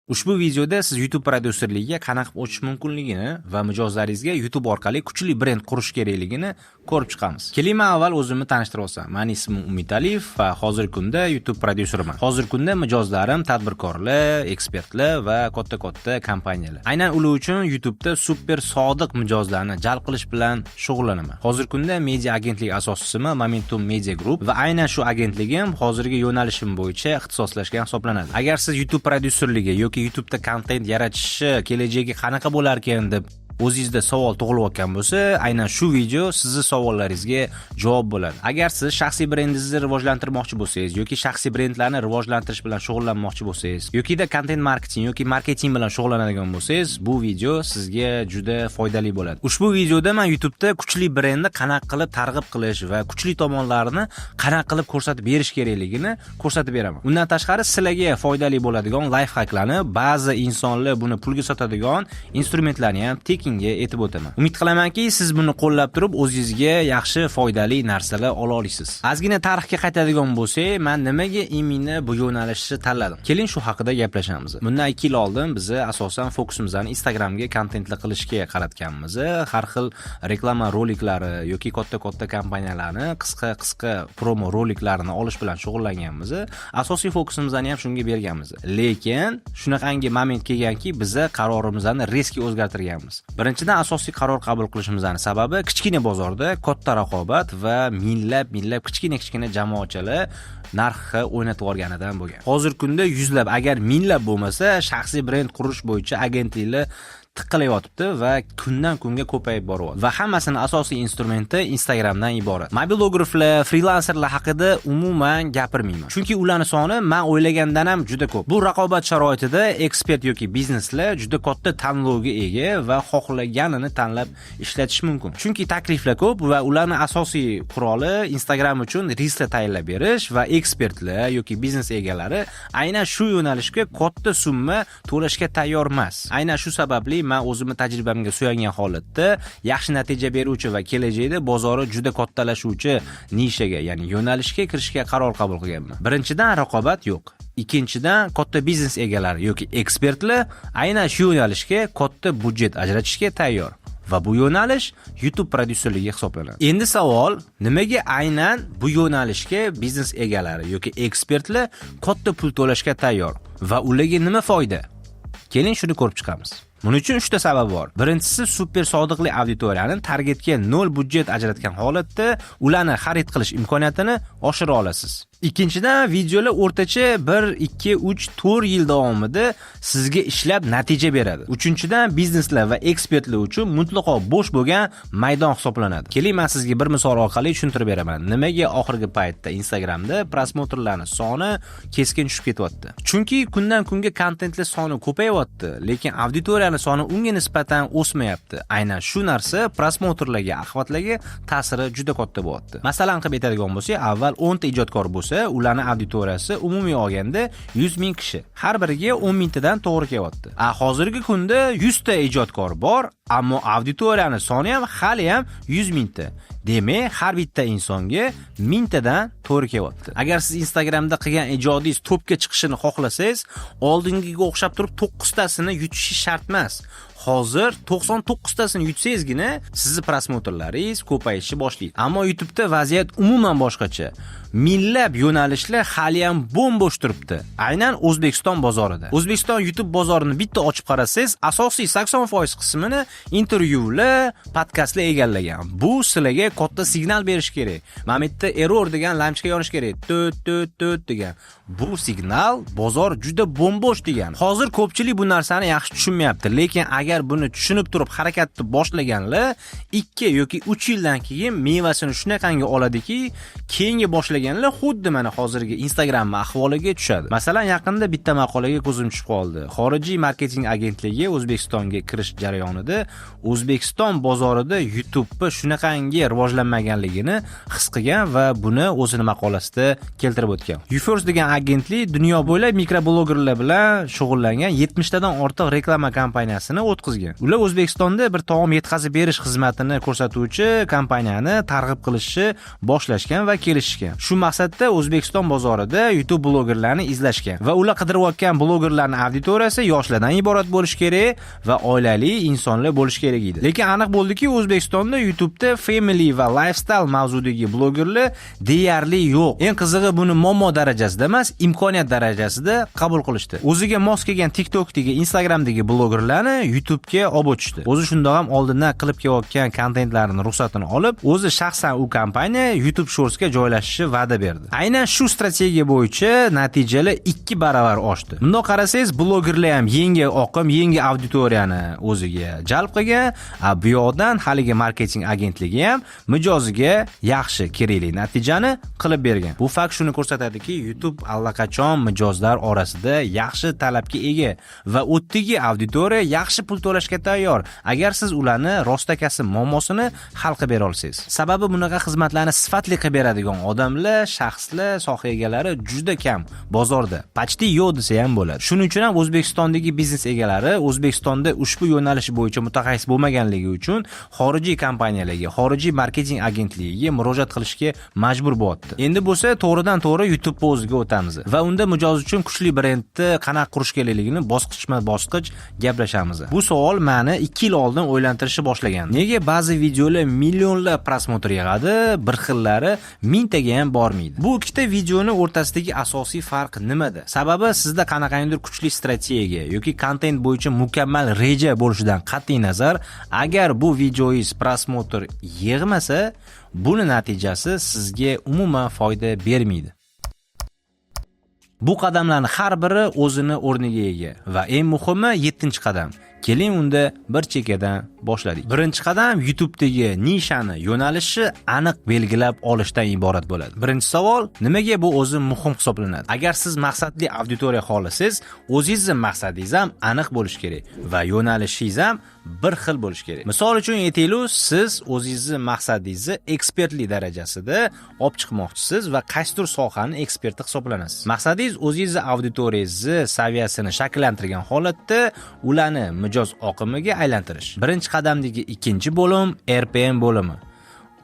Ushbu videoda siz YouTube prodyuserligiga qanaqa o'tish mumkinligini va mijozlaringizga YouTube orqali kuchli brend qurish kerakligini ko'rib chiqamiz. Keling, men avval o'zimni tanishtirib olsam. Meni ismim Umid Aliyev va hozirgi kunda YouTube prodyuseriman. Hozirgi kunda mijozlarim tadbirkorlar, ekspertlar va katta kompaniyalar. Aynan ular uchun YouTube'da super sodiq mijozlarni jalb qilish bilan shug'ullanaman. Hozirgi kunda media agentlik asoschisiman Momentum Media Group va aynan shu agentligim hozirgi yo'nalishim bo'yicha ixtisoslashgan hisoblanadi. Agar siz YouTube prodyuserligi yoki YouTube'da kontent yaratishi kelajagi qanaqa bo'lar ekan deb o'zingizda savol tug'ilayotgan bo'lsa, aynan shu video sizni savollaringizga javob bo'ladi. Agar siz shaxsiy brendingizni rivojlantirmoqchi bo'lsangiz yoki shaxsiy brendlarni rivojlantirish bilan shug'ullanmoqchi bo'lsangiz yoki kontent marketing yoki marketing bilan shug'ullanadigan bo'lsangiz, bu video sizga juda foydali bo'ladi. Ushbu videoda men YouTube'da kuchli brendni qanaqa qilib targ'ib qilish va kuchli tomonlarini qanaqa qilib ko'rsatib berish kerakligini ko'rsatib beraman. Undan tashqari sizlarga foydali bo'ladigan life-haklarni, ba'zi insonlar buni pulga sotadigan instrumentlarni ham etib o'taman. Umid qilamanki, siz buni qo'llab turib o'zingizga yaxshi, foydali narsalar ola olasiz. Ozgina tarixga qaytadigan bo'lsak, men nimaga imini bu yo'nalishni tanladim? Keling, shu haqida gaplashamiz. Bundan 2 yil oldin biz asosan fokusimizni Instagramga kontentlar qilishga qaratganmiz. Har xil reklama roliklari yoki katta kompaniyalarni qisqa promo roliklarini olish bilan shug'ullanganmiz. Asosiy fokusimizni ham shunga berganmiz. Lekin shunaqangi moment kelganki, biz qarorimizni reski o'zgartirganmiz. Birinchidan, asosiy qaror qabul qilishimizning sababi kichkina bozorda katta raqobat va minglab kichkina jamoatchilar narxi o'ynatib olganidan bo'lgan. Hozirgi kunda yuzlab, agar minglab bo'lmasa, shaxsiy brend qurish bo'yicha agentliklar tiqilayotibdi va kundan kunga ko'payib boryapti. Va hammasining asosiy instrumenti Instagramdan iborat. Mobilograflar, frilanserlar haqida umuman gapirmayman. Chunki ularning soni men o'ylagandan ham juda ko'p. Bu raqobat sharoitida ekspert yoki bizneslar juda katta tanlovga ega va xohlaganini tanlab ishlatish mumkin. Chunki takliflar ko'p va ularning asosiy quroli Instagram uchun risklar tayinlab berish va ekspertlar yoki biznes egalari aynan shu yo'nalishga katta summa to'lashga tayyor emas. Aynan shu sababli men o'zimning tajribamga suyangan holatda yaxshi natija beruvchi va kelajakda bozori juda kattalashuvchi nishaga, ya'ni yo'nalishga kirishga qaror qabul qilganman. Birinchidan, raqobat yo'q. Ikkinchidan, katta biznes egalari yoki ekspertlar aynan shu yo'nalishga katta byudjet ajratishga tayyor. Va bu yo'nalish YouTube prodyuserligi hisoblanadi. Endi savol, nimaga aynan bu yo'nalishga biznes egalari yoki ekspertlar katta pul to'lashga tayyor va ularga nima foyda? Keling, shuni ko'rib chiqamiz. Buning uchun 3 ta sabab bor. Birinchisi, super sodiqli auditoriyani targetga 0 byudjet ajratgan holatda ularni xarid qilish imkoniyatini oshira olasiz. Ikkinchidan, videolar o'rtacha 1, 2, 3, 4 yil davomida sizga ishlab natija beradi. Uchinchidan, bizneslar va ekspertlar uchun mutlaqo bo'sh bo'lgan maydon hisoblanadi. Keling, men sizga bir misol orqali tushuntirib beraman. Nimaga oxirgi paytda Instagramda prosmotrlarning soni keskin tushib ketyapti? Chunki kundan kunga kontentlar soni ko'payyapti, lekin auditoriyaning soni unga nisbatan o'smayapti. Aynan shu narsa prosmotrlarga, axvatlarga ta'siri juda katta bo'lyapti. Masalan, qilib aytadigan bo'lsak, avval 10 ta ijodkor bo'lsa, ularning auditoriyasi umumiy olganda 100 ming kishi. Har biriga 10 mingtadan to'g'ri kelyapti. Hozirgi kunda 100 ta ijodkor bor, ammo auditoriyaning soni ham hali ham 100 mingta. Demak, har bitta insonga 1000 tadan to'g'ri kelyapti. Agar siz Instagramda qilgan ijodingiz topga chiqishini xohlasangiz, oldingiga o'xshab turib 9 tasini yutishingiz shart emas. Hozir 99 tasini yutsangizgina sizni prosmotrlaringiz ko'payishni boshlaydi. Ammo YouTube'da vaziyat umuman boshqacha. Minglab yo'nalishlar hali ham bo'm-bo'sh turibdi. Aynan O'zbekiston bozorida. O'zbekiston YouTube bozorini bitta ochib qarasangiz, asosiy 80% qismini intervyular, podkastlar egallagan. Bu sizlarga katta signal berish kerak. Mana bu yerda error degan lampochka yonish kerak. Tut degan. Bu signal bozor juda bo'm-bo'sh degan. Hozir ko'pchilik bu narsani yaxshi tushunmayapti, lekin agar buni tushunib turib harakatni boshlaganlar 2 yoki 3 yildan keyin mevasini shunaqangi oladiki, keyingi boshlaganlar xuddi mana hozirgi Instagram ahvoliga tushadi. Masalan, yaqinda bitta maqolaga ko'zim tushib qoldi. Xorijiy marketing agentligi O'zbekistonga kirish jarayonida O'zbekiston bozorida YouTube'ni shunaqangi rivojlanmaganligini his qilgan va buni o'zini maqolasida keltirib o'tgan. YouFirst degan agentlik dunyo bo'ylab mikroblogerlar bilan shug'ullangan 70 tadan ortiq reklama kampaniyasini o'tkazgan. Ular O'zbekistonda bir taom yetkazib berish xizmatini ko'rsatuvchi kompaniyani targ'ib qilishni boshlashgan va kelishishgan. Shu maqsadda O'zbekiston bozorida YouTube blogerlarni izlashgan va ular qidirayotgan blogerlarning auditoriyasi yoshlardan iborat bo'lishi kerak va oilali insonlar bo'lishi kerak edi. Lekin aniq bo'ldiki, O'zbekistonda YouTube'da family va lifestyle mavzudagi blogerlar deyarli yo'q. Eng qizig'i buni muammo darajasida emas, imkoniyat darajasida qabul qilishdi. O'ziga mos kelgan TikTokdagi, Instagramdagi blogerlarni YouTube'ga olib o'tishdi. O'zi shundoq ham oldindan qilib kelayotgan kontentlarini ruxsatini olib, o'zi shaxsan u kompaniya YouTube Shorts'ga joylashishni va'da berdi. Aynan shu strategiya bo'yicha natijalar 2 baravar oshdi. Bundoq qarasangiz, blogerlar ham yangi oqim, yangi auditoriyani o'ziga jalb qilgan, bu yoqdan haligi marketing agentligi ham mijoziga yaxshi kerakli natijani qilib bergan. Bu fakt shuni ko'rsatadiki, YouTube allaqachon mijozlar orasida yaxshi talabga ega va o'tdagi auditoriya yaxshi pul to'lashga tayyor, agar siz ularni rostakasi muammosini hal qilib bera olsangiz. Sababi bunaqa xizmatlarni sifatli qilib beradigan odamlar, shaxslar, soha egalari juda kam bozorda. Почти yo'q desa ham bo'ladi. Shuning uchun ham O'zbekistondagi biznes egalari O'zbekistonda ushbu yo'nalish bo'yicha mutaxassis bo'lmaganligi uchun xorijiy kompaniyalarga, xorijiy marketing agentligiga murojaat qilishga majbur bo'lyapti. Endi bo'lsa to'g'ridan to'g'ri YouTube o'ziga o'tamiz va unda mijoz uchun kuchli brendni qanaqa qurish kerakligini bosqichma-bosqich gaplashamiz. Bu savol meni 2 yil oldin o'ylantirishni boshlagan. Nega ba'zi videolar millionlab prosmotr yig'adi, bir xillari mingtaga ham bormaydi? Bu ikkita videoni o'rtasidagi asosiy farq nimada? Sababi sizda qanaqangidir kuchli strategiya yoki kontent bo'yicha mukammal reja bo'lishidan qat'iy nazar, agar bu videoingiz prosmotr yig'masa, buni natijasi sizga umuman foyda bermaydi. Bu qadamlarning har biri o'zini o'rniga ega va eng muhimi 7-qadam. Keling unda bir chekkadan boshladik. Birinchi qadam YouTube'dagi nishani, yo'nalishni aniq belgilab olishdan iborat bo'ladi. Birinchi savol, nimaga bu o'zi muhim hisoblanadi? Agar siz maqsadli auditoriya xohlasangiz, o'zingizning maqsadingiz ham aniq bo'lishi kerak va yo'nalishingiz ham bir xil bo'lishi kerak. Misol uchun aytaylik, siz o'zingizning maqsadingizni ekspertlik darajasida olib chiqmoqchisiz va qaysidir sohaning eksperti hisoblanasiz. Maqsadingiz o'zingizning auditoriyangizni saviyasini shakllantirgan holatda ularni mijoz oqimiga aylantirish. Birinchi qadamdagi ikkinchi bo'lim RPM bo'limi.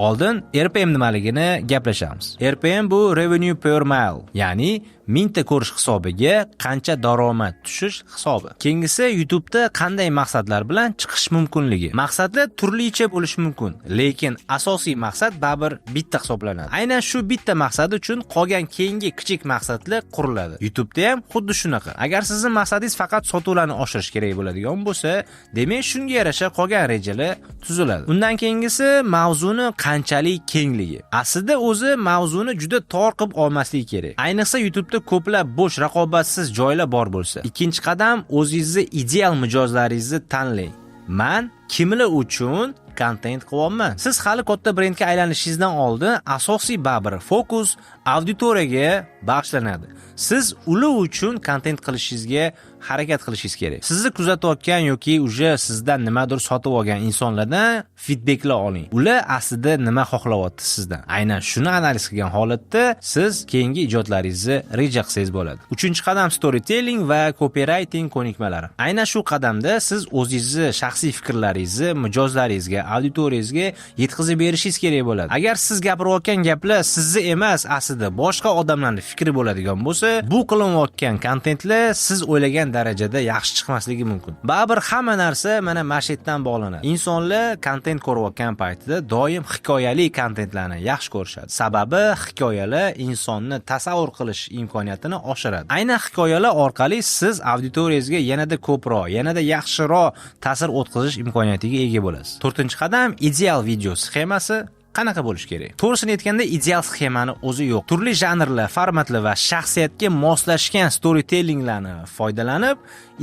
Oldin RPM nimaligini gaplashamiz. RPM bu revenue per mile, ya'ni mingta ko'rish hisobiga qancha daromad tushish hisobi. Keyingisi YouTube'da qanday maqsadlar bilan chiqish mumkinligi. Maqsadlar turlicha bo'lishi mumkin, lekin asosiy maqsad baribir bitta hisoblanadi. Aynan shu bitta maqsad uchun qolgan keyingi kichik maqsadlar quriladi. YouTube'da ham xuddi shunaqa. Agar sizning maqsadingiz faqat sotuvlarni oshirish kerak bo'ladigan bo'lsa, demak shunga yarasha qolgan rejalar tuziladi. Undan keyingisi mavzuni qanchalik kengligi. Aslida o'zi mavzuni juda tor qilib olmaslik kerak. Ayniqsa YouTube'da ko'plab bo'sh raqobatsiz joylar bor bo'lsa. Ikkinchi qadam, o'zingizning ideal mijozlaringizni tanlang. Men kimlar uchun kontent qilyapman? Siz hali katta brendga aylanishingizdan oldin asosiy baribir fokus auditoriyaga bag'ishlanadi. Siz ular uchun kontent qilishingizga harakat qilishingiz kerak. Sizni kuzatayotgan yoki uje sizdan nimadir sotib olgan insonlardan feedbacklar oling. Ular aslida nima xohlayapti sizdan? Aynan shuni analiz qilgan holatda siz keyingi ijodlaringizni reja qilsangiz bo'ladi. 3-qadam storytelling va copywriting ko'nikmalari. Aynan shu qadamda siz o'zingizning shaxsiy fikrlaringizni mijozlaringizga, auditoriyangizga yetkazib berishingiz kerak bo'ladi. Agar siz gapirayotgan gaplar sizni emas, aslida boshqa odamlarning fikri bo'ladigan bo'lsa, bu qilinayotgan kontentlar siz o'ylagan darajada yaxshi chiqmasligi mumkin. Baribir hamma narsa mana mashetdan bog'lanadi. Insonlar kontent ko'rayotgan paytida doim hikoyali kontentlarni yaxshi ko'rishadi. Sababi hikoyalar insonni tasavvur qilish imkoniyatini oshiradi. Aynan hikoyalar orqali siz auditoriyangizga yanada ko'proq, yanada yaxshiroq ta'sir o'tkazish imkoniyatiga ega bo'lasiz. 4-qadam ideal video sxemasi qanaqa bo'lish kerak? To'g'risini aytganda ideal sxemani o'zi yo'q. Turli janrlar, formatlar va shaxsiyatga moslashgan storytellinglarni foydalanib,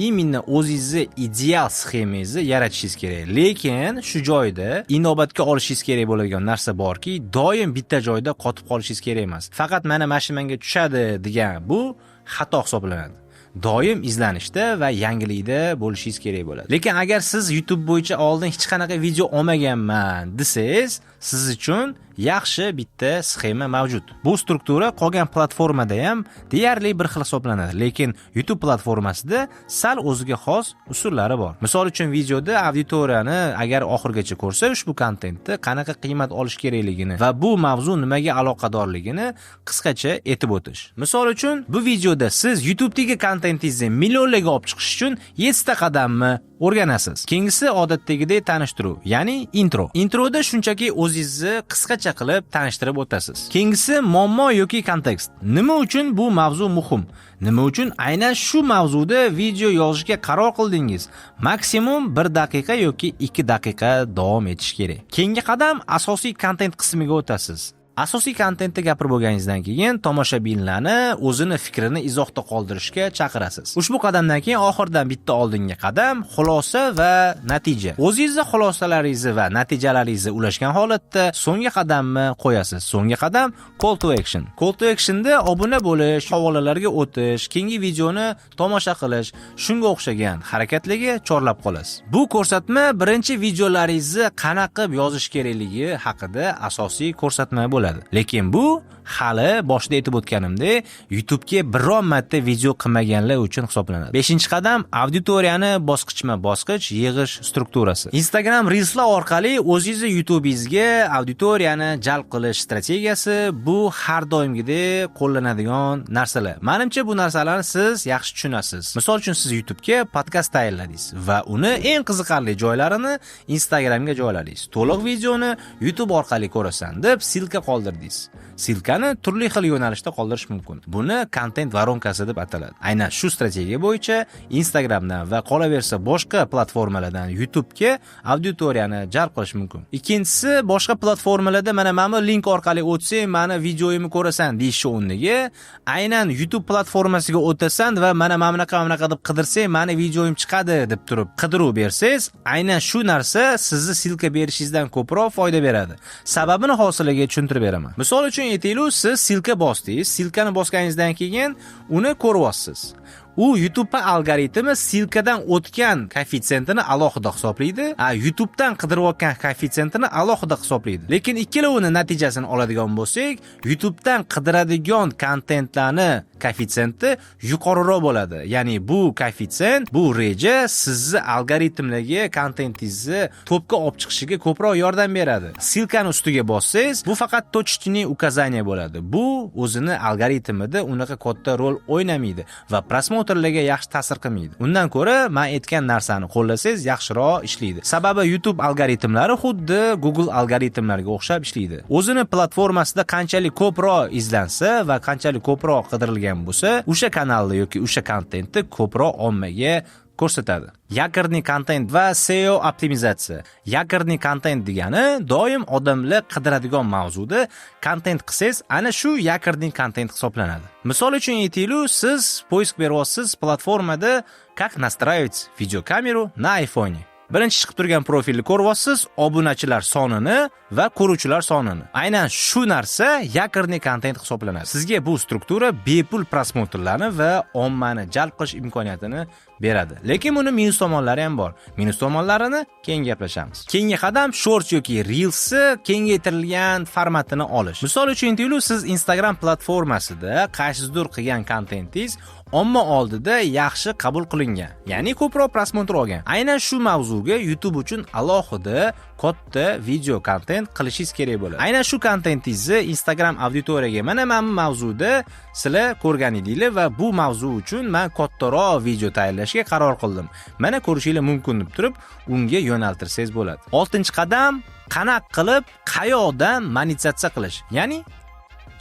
именно o'zingizning ideal sxemangizni yaratishingiz kerak. Lekin shu joyda inobatga olishingiz kerak bo'ladigan narsa borki, doim bitta joyda qotib qolishingiz kerak emas. Faqat mana shu menga tushadi degan bu xato hisoblanadi. doim izlanishda va yangilikda bo'lishingiz kerak bo'ladi. Lekin agar siz YouTube bo'yicha oldin hech qanaqa video olmaganman desangiz, siz uchun yaxshi bitta sxema mavjud. Bu struktura qolgan platformada ham deyarli bir xil hisoblanadi, lekin YouTube platformasida sal o'ziga xos usullari bor. Misol uchun videoda auditoriyani agar oxirigacha ko'rsa, ushbu kontentni qanaqa qiymat olish kerakligini va bu mavzu nimaga aloqadorligini qisqacha aytib o'tish. Misol uchun, bu videoda siz YouTube'dagi kontentingizni millionlarga olib chiqish uchun 7 ta qadamni o'rganasiz. Keyingisi odatdagidek tanishtiruv, ya'ni intro. Introda shunchaki o'zingizni qisqacha qilib tanishtirib o'tasiz. Keyingisi muammo yoki kontekst. Nima uchun bu mavzu muhim? Nima uchun aynan shu mavzuda video yozishga qaror qildingiz? Maksimum 1 daqiqa yoki 2 daqiqa davom etish kerak. Keyingi qadam asosiy kontent qismiga o'tasiz. Asosiy kontentni gapirib bo'lganingizdan keyin tomoshabinlarni o'zini fikrini izohda qoldirishga chaqirasiz. Ushbu qadamdan keyin oxirdan bitta oldingi qadam xulosa va natija. O'zingizning xulosalaringizni va natijalaringizni ulashgan holatda so'nggi qadamni qo'yasiz. So'nggi qadam call to action. Call to actionda obuna bo'lish, havolalarga o'tish, keyingi videoni tomosha qilish, shunga o'xshagan harakatlarga chorlab qolasiz. Bu ko'rsatma birinchi videolaringizni qanaqa yozish kerakligi haqida asosiy ko'rsatma bo'ladi. Lekin bu hali boshida aytib o'tganimdek, YouTube'ga biron marta video qilmaganlar uchun hisoblanadi. 5-qadam auditoriyani bosqichma-bosqich yig'ish strukturasi. Instagram Reels'lar orqali o'zingizning YouTube'ingizga auditoriyani jalb qilish strategiyasi bu har doimgidek qo'llanadigan narsalar. Menimcha bu narsalarni siz yaxshi tushunasiz. Misol uchun siz YouTube'ga podkast tayyorladingiz va uni eng qiziqarli joylarini Instagramga joyladingiz. To'liq videoni YouTube orqali ko'rasan deb silka qoldirdingiz. Silkani turli xil yo'nalishda qoldirish mumkin. Buni content voronkasi deb ataladi. Aynan shu strategiya bo'yicha Instagramdan va qolaversa boshqa platformalardan YouTube'ga auditoriyani jalb qilish mumkin. Ikkinchisi, boshqa platformalarda mana bu link orqali o'tsang, meni videoyimni ko'rasan deyish o'rniga, aynan YouTube platformasiga o'tasan va mana bunaqa deb qidirsang, meni videoyim chiqadi deb turib qidiruv bersangiz, aynan shu narsa sizni silka berishingizdan ko'proq foyda beradi. Sababini hosiliga tushuntirib beraman. Misol uchun aytaylik, siz silka bosdingiz, silkani bosganingizdan keyin uni ko'ryapsiz. U YouTube algoritmi silkadan o'tgan koeffitsiyentini alohida hisoblaydi, YouTube'dan qidirayotgan koeffitsiyentini alohida hisoblaydi. Lekin ikkalovini natijasini oladigan bo'lsak, YouTube'dan qidiradigan kontentlarni koeffitsiyenti yuqoriroq bo'ladi. Ya'ni bu koeffitsiyent, bu reja sizni algoritmlarga kontentingizni topga olib chiqishiga ko'proq yordam beradi. Silkani ustiga bossangiz, bu faqat точечный указание bo'ladi. Bu o'zini algoritmida unaqa katta rol o'ynamaydi va prosmotrlarga yaxshi ta'sir qilmaydi. Undan ko'ra, men aytgan narsani qo'llasangiz yaxshiroq ishlaydi. Sababi YouTube algoritmlari xuddi Google algoritmlariga o'xshab ishlaydi. O'zini platformasida qanchalik ko'proq izlansa va qanchalik ko'proq qidirilgan bo'lsa, o'sha kanalni yoki o'sha kontentni ko'proq ommaga ko'rsatadi. Yakirni kontent va SEO optimizatsiya. Yakirni kontent degani doim odamlar qidiradigan mavzuda kontent qilsangiz, ana shu yakirni kontent hisoblanadi. Misol uchun aytaylik, siz poisk beryapsiz platformada "Как настраивать видеокамеру на iPhone". Birinchi chiqib turgan profilni ko'ryapsiz, obunachilar sonini va ko'ruvchilar sonini. Aynan shu narsa yakirni kontent hisoblanadi. Sizga bu struktura bepul prosmotrlarni va ommani jalb qilish imkoniyatini beradi. Lekin buni minus tomonlari ham bor. Minus tomonlarini keyin gaplashamiz. Keyingi qadam shorts yoki reels kengaytirilgan formatini olish. Misol uchun aytaylik, siz Instagram platformasida qaysidir qilgan kontentingiz omma oldida yaxshi qabul qilingan, ya'ni ko'proq prosmotr olgan. Aynan shu mavzuga YouTube uchun alohida katta video kontent qilishingiz kerak bo'ladi. Aynan shu kontentingizni Instagram auditoriyaga mana bu mavzuda sizlar ko'rgan edinglar va bu mavzu uchun men kattaroq video tayyorlashga qaror qildim. Mana ko'rishingiz mumkin deb turib, unga yo'naltirsangiz bo'ladi. 6-qadam, qanaqa qilib, qayoqdan monetizatsiya qilish, ya'ni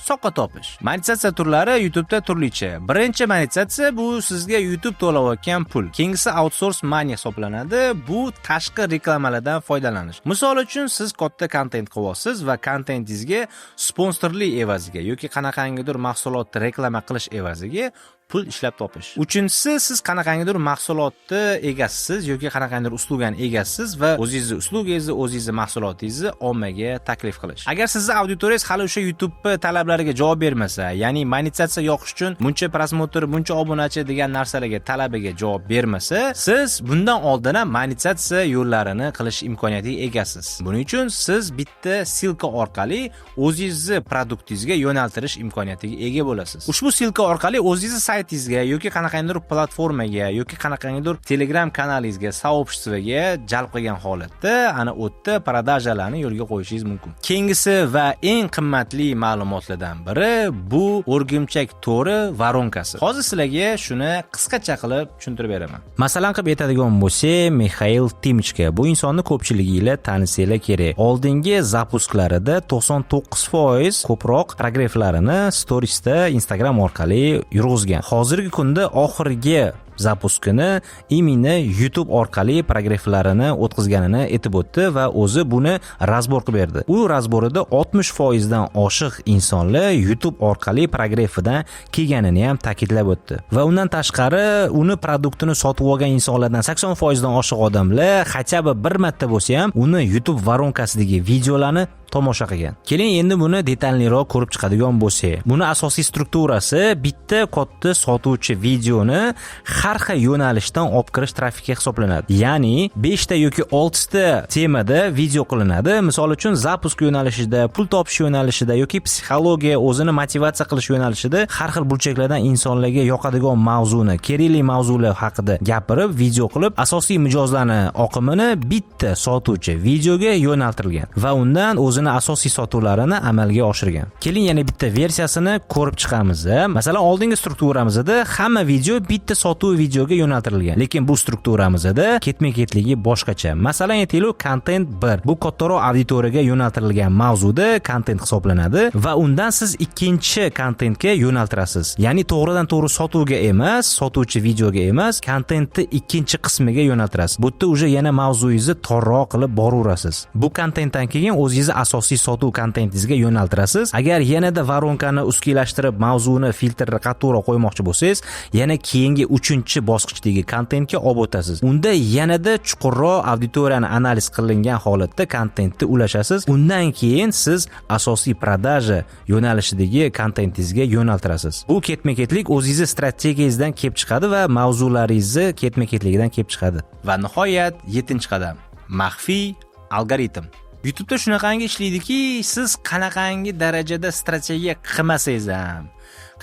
soqqa topish. Monetizatsiya turlari YouTube'da turlicha. Birinchi monetizatsiya bu sizga YouTube to'layotgan pul. Keyingisi outsource money hisoblanadi. Bu tashqi reklamalardan foydalanish. Misol uchun siz katta kontent qilyapsiz va kontentingizga sponsorlik evaziga yoki qanaqangidir mahsulotni reklama qilish evaziga pul ishlab topish. Uchinchisi, siz qanaqangidir mahsulotni egasisiz yoki qanaqangidir uslugani egasisiz va o'zingizni uslugingizni, o'zingizni mahsulotingizni ommaga taklif qilish. Agar sizni auditoriyangiz hali o'sha YouTube talablariga javob bermasa, ya'ni monetizatsiya yoqish uchun buncha prosmotr, buncha obunachi degan narsalarga talabiga javob bermasa, siz bundan oldin ham monetizatsiya yo'llarini qilish imkoniyatiga egasiz. Buning uchun siz bitta silka orqali o'zingizni produktingizga yo'naltirish imkoniyatiga ega bo'lasiz. Ushbu silka orqali o'zingizni saytingizga yoki qanaqangidir platformaga yoki qanaqangidir Telegram kanalingizga, soobществоga jalb qilgan holatda ana o'tda prodajalarni yo'lga qo'yishingiz mumkin. Keyingisi va eng qimmatli ma'lumotlardan biri bu o'rgimchak to'ri varonkasi. Hozir sizlarga shuni qisqacha qilib tushuntirib beraman. Masalan, qilib aytadigan bo'lsak, Mikhail Timichka. Bu insonni ko'pchiliginglar tanisinglar kerak. Oldingi zapusklarida 99% ko'proq progresslarini storiesda Instagram orqali yurg'izgan. Hozirgi kunda oxirgi zapuskini imini YouTube orqali progresslarini o'tkazganini aytib o'tdi va o'zi buni razbor qilib berdi. U razborida 60% dan oshiq insonlar YouTube orqali progressidan kelganini ham ta'kidlab o'tdi. Va undan tashqari uni produktini sotib olgan insonlardan 80% dan oshiq odamlar хотя бы bir marta bo'lsa ham uni YouTube varonkasidagi videolarni tomosha qilgan. Keling endi buni detalliroq ko'rib chiqadigan bo'lsak. Buni asosiy strukturasi bitta katta sotuvchi videoni har xil yo'nalishdan olib kirish trafiki hisoblanadi. Ya'ni 5 ta yoki 6 ta temada video qilinadi. Misol uchun zapusk yo'nalishida, pul topish yo'nalishida yoki psixologiya, o'zini motivatsiya qilish yo'nalishida har xil burchaklardan insonlarga yoqadigan mavzuni, kerakli mavzular haqida gapirib, video qilib, asosiy mijozlarni oqimini bitta sotuvchi videoga yo'naltirilgan va undan o'zini asosiy sotuvlarini amalga oshirgan. Keling yana bitta versiyasini ko'rib chiqamiz. Masalan, oldingi strukturamizda hamma video bitta sotuv videoga yo'naltirilgan. Lekin bu strukturamizda ketma-ketligi boshqacha. Masalan, aytaylik, content 1. Bu kattaroq auditoriyaga yo'naltirilgan mavzuda content hisoblanadi va undan siz ikkinchi contentga yo'naltirasiz. Ya'ni to'g'ridan to'g'ri sotuvga emas, sotuvchi videoga emas, contentni ikkinchi qismiga yo'naltirasiz. Bu yerda uje yana mavzuyingizni torroq qilib boraverasiz. Bu contentdan keyin o'zingiz asosiy sotuv kontentingizga yo'naltirasiz. Agar yanada varonkani uskilashtirib, mavzuni filtrni qattiqroq qo'ymoqchi bo'lsangiz, yana keyingi 3-bosqichdagi kontentga olib o'tasiz. Unda yanada chuqurroq auditoriyani analiz qilingan holatda kontentni ulashasiz. Undan keyin siz asosiy prodaja yo'nalishidagi kontentingizga yo'naltirasiz. Bu ketma-ketlik o'zingizning strategiyangizdan kelib chiqadi va mavzularingizni ketma-ketligidan kelib chiqadi. Va nihoyat 7-qadam, maxfiy algoritm. YouTube'da shunaqangi ishlaydiki, siz qanaqangi darajada strategiya qilmasangiz ham,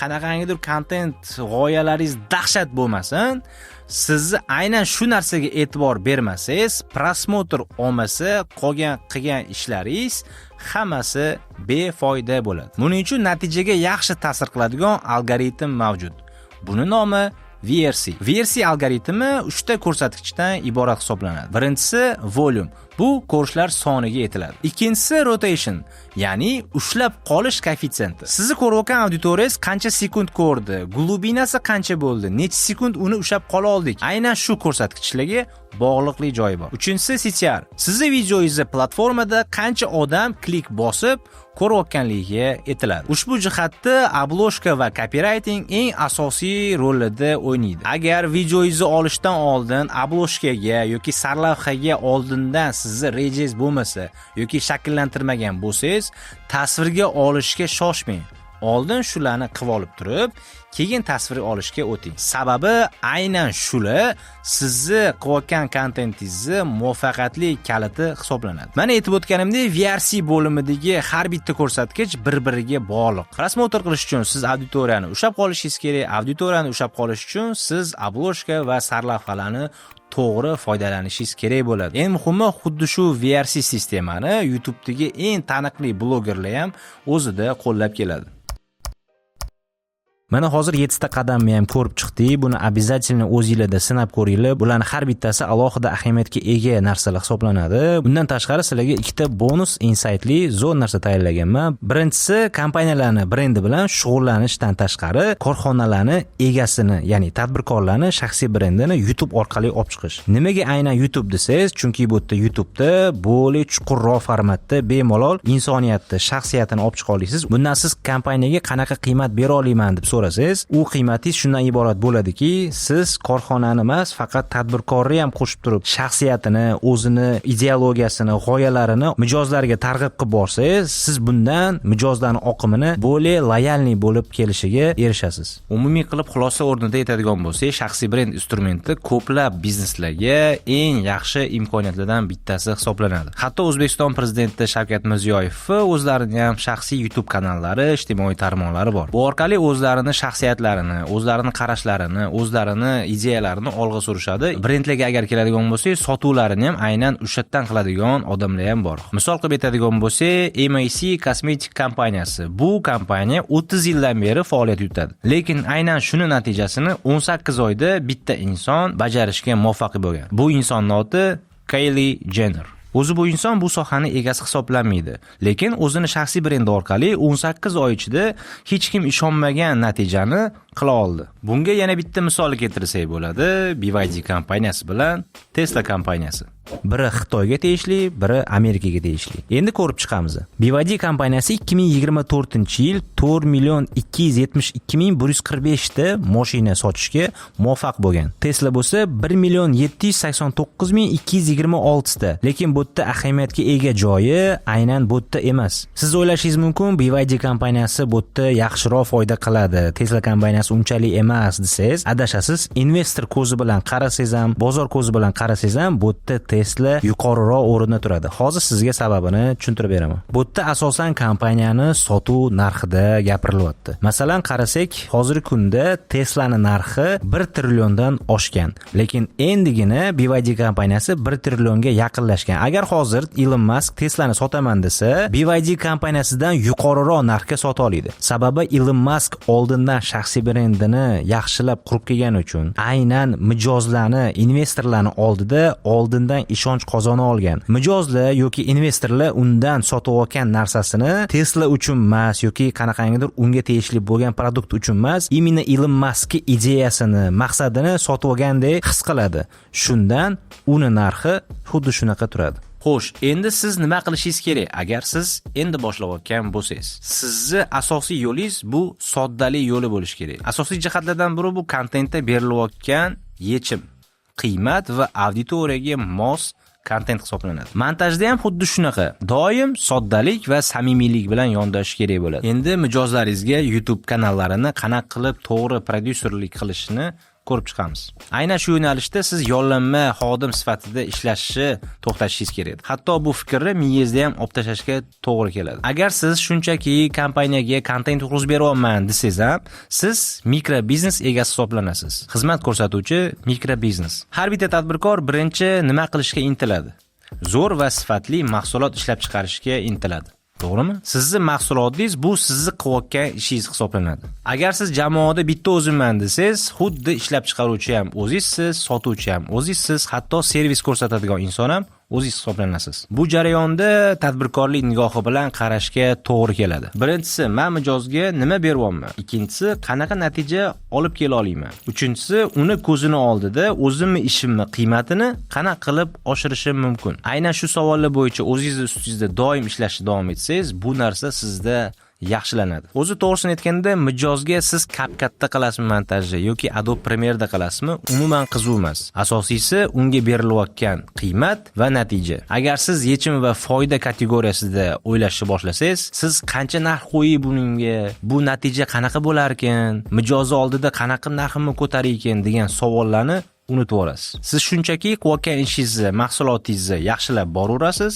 qanaqangidir kontent g'oyalaringiz dahshat bo'lmasin, sizni aynan shu narsaga e'tibor bermasangiz, prosmotr olmasa, qilgan ishlaringiz hammasi befoyda bo'ladi. Buning uchun natijaga yaxshi ta'sir qiladigan algoritm mavjud. Buni nomi VRC. VRC algoritmi 3 ta ko'rsatkichdan iborat hisoblanadi. Birinchisi volume. Bu ko'rishlar soniga aytiladi. Ikkinchisi rotation, ya'ni ushlab qolish koeffitsiyenti. Sizni ko'rayotgan auditoriyangiz qancha sekund ko'rdi, glubinasi qancha bo'ldi, necha sekund uni ushlab qola oldik. Aynan shu ko'rsatkichlarga bog'liqli joyi bor. Uchinchisi CTR. Sizni videoingizni platformada qancha odam klik bosib ko'rayotganligiga aytiladi. Ushbu jihatda obloshka va copywriting eng asosiy rollarda o'ynaydi. Agar videoingizni olishdan oldin obloshkaga yoki sarlavhaga oldindan sizni rejangiz bo'lmasa yoki shakllantirmagan bo'lsangiz, tasvirga olishga shoshmang. Oldin shularni qilib olib turib, keyin tasvir olishga o'ting. Sababi aynan shular sizni qilayotgan kontentingizni muvaffaqiyatli kaliti hisoblanadi. Mana aytib o'tganimdek, VRC bo'limidagi har bitta ko'rsatkich bir-biriga bog'liq. Prosmotr qilish uchun siz auditoriyani ushlab qolishingiz kerak. Auditoriyani ushlab qolish uchun siz obloshka va sarlavhalarni to'g'ri foydalanishingiz kerak bo'ladi. Eng muhimi, xuddi shu VRC sistemani YouTube'dagi eng taniqli blogerlar ham o'zida qo'llab keladi. Mana hozir 7 ta qadamni ham ko'rib chiqdik. Buni обязательно o'zingizlarda sinab ko'ringlar. Bularning har bittasi alohida ahamiyatga ega narsalar hisoblanadi. Bundan tashqari sizlarga 2 ta bonus insightli zo'r narsa tayyorlaganman. Birinchisi, kompaniyalarni brendi bilan shug'ullanishdan tashqari korxonalarni egasini, ya'ni tadbirkorlarni shaxsiy brendini YouTube orqali olib chiqish. Nimaga aynan YouTube desangiz, chunki bu yerda YouTube'da bo'li chuqurroq formatda bemalol insoniyatni, shaxsiyatini olib chiqa olasiz. Bundan siz kompaniyaga qanaqa qiymat bera olaman deb so'rasangiz, u qiymatingiz shundan iborat bo'ladiki, siz korxonani emas, faqat tadbirkorni ham qo'shib turib, shaxsiyatini, o'zini ideologiyasini, g'oyalarini mijozlarga targ'ib qilib borsangiz, siz bundan mijozlarning oqimini bo'lib, loyalniy bo'lib kelishiga erishasiz. Umumiy qilib xulosa o'rnida aytadigan bo'lsak, shaxsiy brend instrumenti ko'plab bizneslarga eng yaxshi imkoniyatlardan bittasi hisoblanadi. Hatto O'zbekiston prezidenti Shavkat Mirziyoyev o'zlarining ham shaxsiy YouTube kanallari, ijtimoiy tarmoqlari bor. Bu orqali o'zlarini shaxsiyatlarini, o'zlarini qarashlarini, o'zlarini ideyalarini olg'a surishadi. Brendlarga agar keladigan bo'lsak, sotuvlarini ham aynan o'sha yerdan qiladigan odamlar ham bor. Misol qilib aytadigan bo'lsak, MAC kosmetik kompaniyasi. Bu kompaniya 30 yildan beri faoliyat yuritadi. Lekin aynan shuni natijasini 18 oyda bitta inson bajarishga muvaffaq bo'lgan. Bu insonning oti Kylie Jenner. O'zi bu inson bu sohaning egasi hisoblanmaydi, lekin o'zini shaxsiy brendi orqali 18 oy ichida hech kim ishonmagan natijani qila oldi. Bunga yana bitta misol keltirsak bo'ladi, BYD kompaniyasi bilan Tesla kompaniyasi. Biri Xitoyga tegishli, biri Amerikaga tegishli. Endi ko'rib chiqamiz. BYD kompaniyasi 2024-yil 4,272,145 ta mashina sotishga muvaffaq bo'lgan. Tesla bo'lsa 1,789,226 ta. Lekin bu yerda ahamiyatga ega joyi aynan bu yerda emas. Siz o'ylashingiz mumkin, BYD kompaniyasi bu yerda yaxshiroq foyda qiladi, Tesla kompaniyasi unchalik emas desangiz, adashasiz. Investor ko'zi bilan qarasangiz ham, bozor ko'zi bilan qarasangiz ham bu yerda Tesla yuqoriroq o'rinda turadi. Hozir sizga sababini tushuntirib beraman. Bu yerda asosan kompaniyani sotuv narxida gapirilyapti. Masalan, qarasak, hozirgi kunda Tesla'ning narxi 1 trilliondan oshgan, lekin endigina BYD kompaniyasi 1 trillionga yaqinlashgan. Agar hozir Elon Musk Tesla'ni sotaman desa, BYD kompaniyasidan yuqoriroq narxga sota oladi. Sababi Elon Musk oldindan shaxsiy brendini yaxshilab qurib kelgani uchun, aynan mijozlarni, investorlarni oldindan ishonch qozona olgan. Mijozlar yoki investorlar undan sotib olgan narsasini Tesla uchun emas yoki qanaqangidir unga tegishli bo'lgan produkt uchun emas, imенно Elon Muskning ideyasini, maqsadini sotib olgandek his qiladi. Shundan uni narxi xuddi shunaqa turadi. Xo'sh, endi siz nima qilishingiz kerak? Agar siz endi boshlayotgan bo'lsangiz, sizni asosiy yo'lingiz bu soddalik yo'li bo'lishi kerak. Asosiy jihatlardan biri bu kontentda berilayotgan yechim, qiymat va auditoriyaga mos kontent hisoblanadi. Montajda ham xuddi shunaqa. Doim soddalik va samimiylik bilan yondashish kerak bo'ladi. Endi mijozlaringizga YouTube kanallarini qanaqa qilib to'g'ri prodyuserlik qilishini ko'rib chiqamiz. Aynan shu yo'nalishda siz yollanma xodim sifatida ishlashni to'xtatishingiz kerak. Hatto bu fikrni miyangizda ham olib tashlashga to'g'ri keladi. Agar siz shunchaki kompaniyaga kontent tushirib beryapman desangiz ham, siz mikrobiznes egasi hisoblanasiz. Xizmat ko'rsatuvchi mikrobiznes. Har bitta tadbirkor birinchi nima qilishga intiladi? Zo'r va sifatli mahsulot ishlab chiqarishga intiladi. To'g'rimi? Sizning mahsulotingiz bu sizni qilayotgan ishingiz hisoblanadi. Agar siz jamoada bitta o'zimman desangiz, xuddi ishlab chiqaruvchi ham o'zingizsiz, sotuvchi ham o'zingizsiz, hatto servis ko'rsatadigan inson ham o'zingiz hisoblanasiz. Bu jarayonda tadbirkorlik nigohi bilan qarashga to'g'ri keladi. Birinchisi, men mijozga nima beryapman? Ikkinchisi, qanaqa natija olib kela olaman? Uchinchisi, uni ko'zini oldida o'zimni ishimni qiymatini qanaqa qilib oshirishim mumkin? Aynan shu savollar bo'yicha o'zingiz ustingizda doim ishlashni davom etsangiz, bu narsa sizda yaxshilanadi. O'zi to'g'risini aytganda, mijozga siz CapCut'da qilasizmi montajni yoki Adobe Premiere'da qilasizmi, umuman qiziq emas. Asosiysi unga berilayotgan qiymat va natija. Agar siz yechim va foyda kategoriyasida o'ylashni boshlasangiz, siz qancha narx qo'yib buningga, bu natija qanaqa bo'lar ekan, mijoz oldida qanaqa narximni ko'tarar ekan degan savollarni unutib olasiz. Siz shunchaki qilayotgan ishingizni, mahsulotingizni yaxshilab boraverasiz,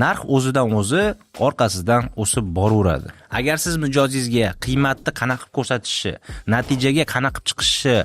narx o'zidan o'zi orqasidan o'sib boraveradi. Agar siz mijozingizga qiymatni qanaqa ko'rsatishni, natijaga qanaqa chiqishni,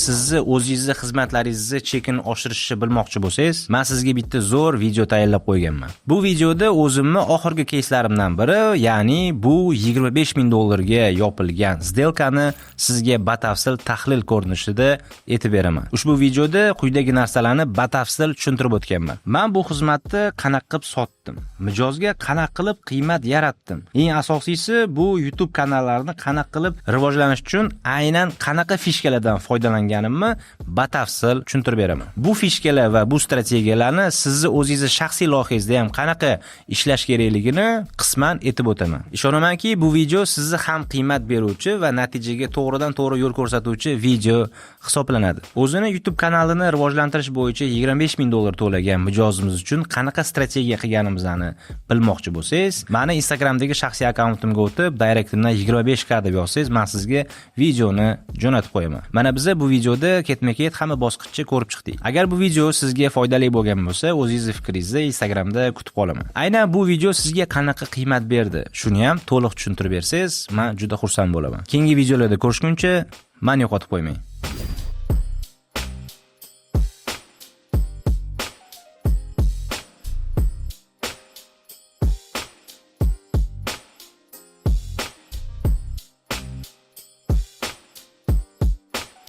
sizni o'zingizni xizmatlaringizni chekini oshirishni bilmoqchi bo'lsangiz, men sizga bitta zo'r video tayyorlab qo'yganman. Bu videoda o'zimni oxirgi keyslarimdan biri, ya'ni bu $25,000 ga yopilgan сделкani sizga batafsil tahlil ko'rinishida aytib beraman. Ushbu videoda quyidagi narsalarni batafsil tushuntirib o'tganman. Men bu xizmatni qanaqa qilib sotdim, qilyaptim? Mijozga qanaqa qilib qiymat yaratdim? Eng asosiysi bu YouTube kanallarni qanaqa qilib rivojlanish uchun aynan qanaqa fishkalardan foydalanganimni batafsil tushuntirib beraman. Bu fishkalar va bu strategiyalarni sizni o'zingizni shaxsiy loyihangizda ham qanaqa ishlash kerakligini qisman aytib o'taman. Ishonamanki, bu video sizni ham qiymat beruvchi va natijaga to'g'ridan-to'g'ri yo'l ko'rsatuvchi video hisoblanadi. O'zini YouTube kanalini rivojlantirish bo'yicha $25,000 to'lagan mijozimiz uchun qanaqa strategiya qilganimizni bilmoqchi bo'lsangiz, meni Instagramdagi shaxsiy akkauntimga o'tib, direktimdan 25k deb yozsangiz, men sizga videoni jo'natib qo'yaman. Mana biz bu videoda ketma-ket hamma bosqichni ko'rib chiqdik. Agar bu video sizga foydali bo'lgan bo'lsa, o'zingizning fikringizni Instagramda kutib qolaman. Aynan bu video sizga qanaqa qiymat berdi, shuni ham to'liq tushuntirib bersangiz, men juda xursand bo'laman. Keyingi videolarda ko'rishguncha, meni yo'qotib qo'ymang.